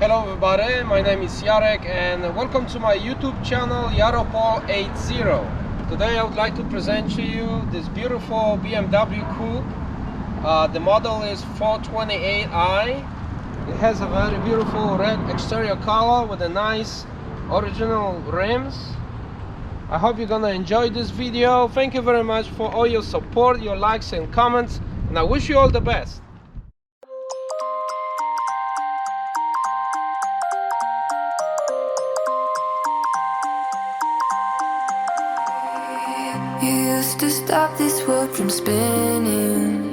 Hello everybody, my name is Jarek and welcome to my YouTube channel Yaropol80. Today I would like to present to you this beautiful BMW coupe. The model is 428i. It has a very beautiful red exterior color with a nice original rims. I hope you're gonna enjoy this video. Thank you very much for all your support, your likes and comments, and I wish you all the best. You used to stop this world from spinning.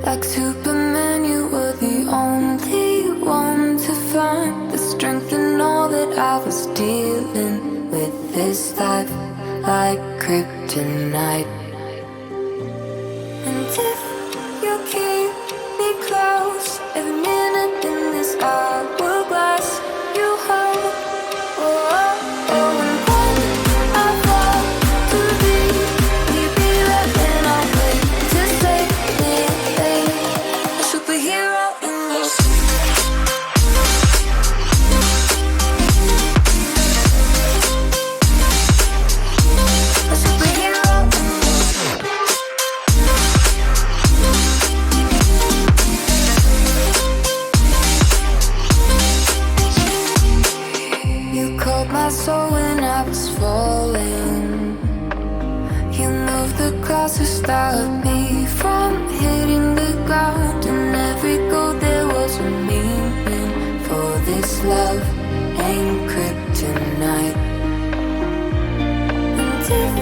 Like Superman, you were the only one to find the strength in all that I was dealing with. This life like kryptonite. And if you keep me close, every minute in this hourglass you hold. Oh, oh, oh, and when I fall to thee, will you be there when I wait to save me? A superhero in your sleep. A superhero in your sleep. You called my soul when I was falling. You moved the clouds to stop me from hitting the ground. And every goal there was a meaning. For this love ain't kryptonite. And if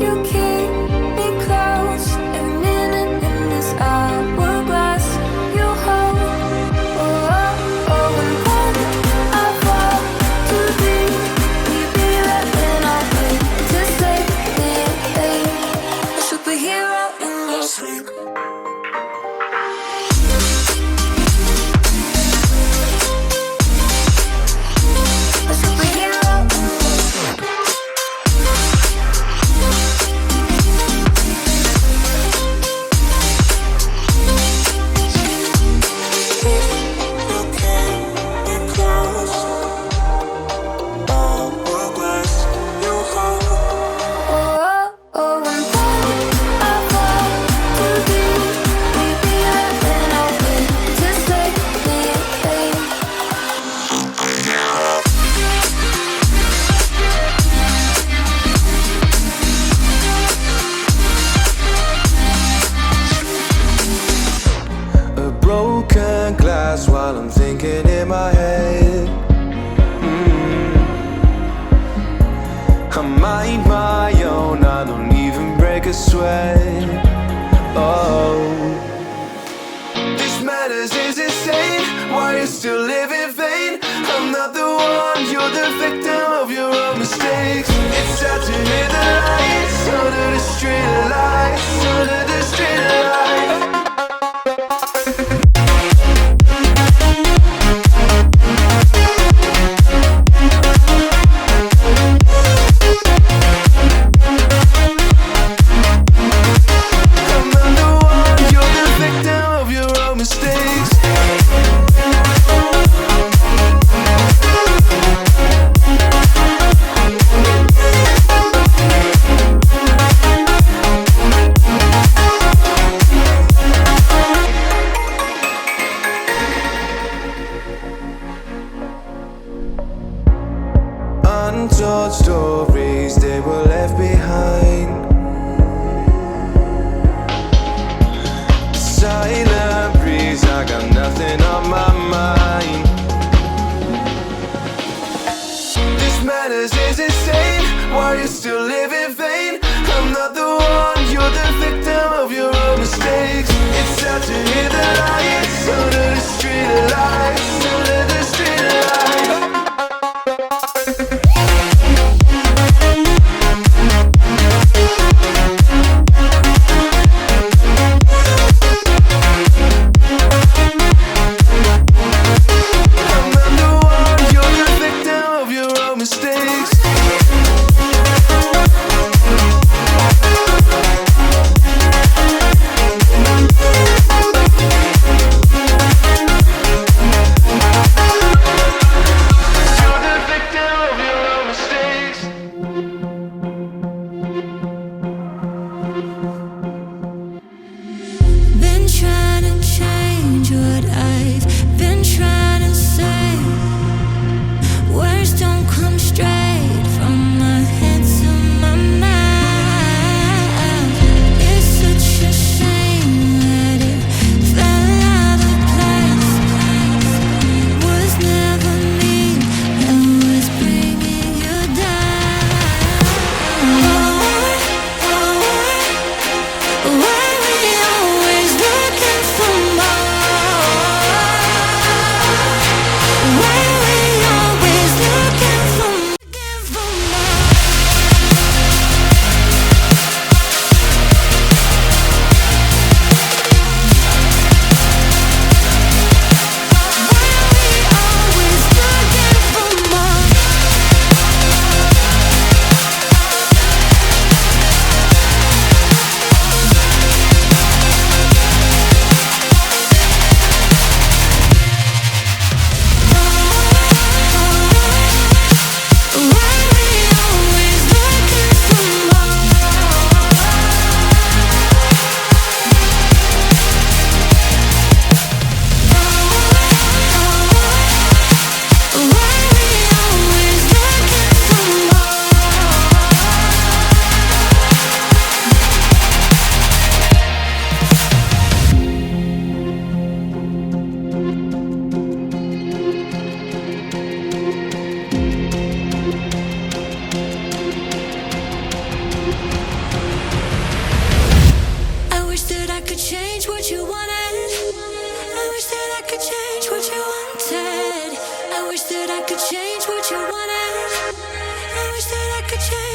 you keep me close, every minute in this hourglass you hold. Oh, oh, oh, and when I fall to thee, will you be there when I wait to save me? A superhero in your sleep. A superhero in your sleep. Oh, oh, oh, and when I fall to thee, will you be there when I wait to save me? A broken glass while I'm thinking in my head. I mind my own, I don't even break a sweat. Oh, this madness is insane. Why you still live in vain? I'm not the one, you're the victim of your own mistakes. It's time to hit the lights, under the street lights, under the street lights. I'm not the one, you're the victim of your own mistakes. Untold stories, they were left behind. Silent breeze, I got nothing on my mind. This madness is insane. Why you still live in vain? I'm not the one, you're the victim of your own mistakes. It's time to hit the lights, under the street lights, under the street lights. I'm not the one, you're the victim of your own mistakes. could change what you wanted. I wish that I could change what you wanted. I wish that I could change.